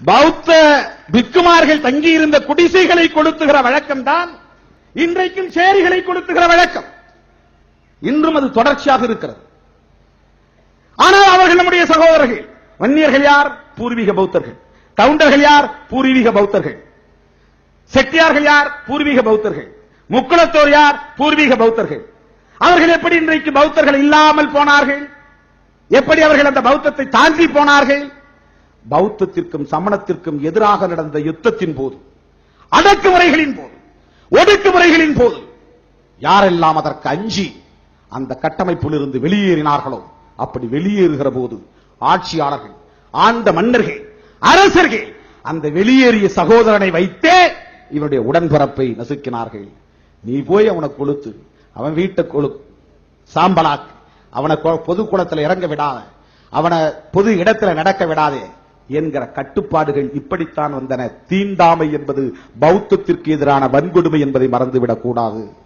பௌத்த பிக்குமார்கள் தங்கியிருந்த குடிசைகளை கொளுத்துகிற வழக்கம் தான் இன்றைக்கும் சேரிகளை கொளுத்துகிற வழக்கம். இன்றும் அது தொடர்ச்சியாக இருக்கிறது. ஆனால் அவர்கள் நம்முடைய சகோதரர்கள். வன்னியர்கள் யார்? பூர்வீக பௌத்தர்கள். கவுண்டர்கள் யார்? பூர்வீக பௌத்தர்கள். செட்டியார்கள் யார்? பூர்வீக பௌத்தர்கள். முக்குளத்தோர் யார்? பூர்வீக பௌத்தர்கள். அவர்கள் எப்படி இன்றைக்கு பௌத்தர்கள் இல்லாமல் போனார்கள்? எப்படி அவர்கள் அந்த பௌத்தத்தை தாண்டி போனார்கள்? பௌத்தத்திற்கும் சமணத்திற்கும் எதிராக நடந்த யுத்தத்தின் போது, அடக்குமுறைகளின் போது, ஒடுக்குமுறைகளின் போது யாரெல்லாம் அதற்கு அஞ்சி அந்த கட்டமைப்பில் இருந்து வெளியேறினார்களோ, அப்படி வெளியேறுகிற போது ஆட்சியாளர்கள், ஆண்ட மன்னர்கள், அரசர்கள் அந்த வெளியேறிய சகோதரனை வைத்தே இவனுடைய உடன்பிறப்பை நசுக்கினார்கள். நீ போய் அவனை கொளுத்து, அவன் வீட்டை கொழு சாம்பலாக்கு, அவனை பொது குளத்தில் இறங்க விடாத, அவனை பொது இடத்துல நடக்க விடாதே என்கிற கட்டுப்பாடுகள் இப்படித்தான் வந்தன. தீண்டாமை என்பது பௌத்தத்திற்கு எதிரான வன்கொடுமை என்பதை மறந்துவிடக் கூடாது.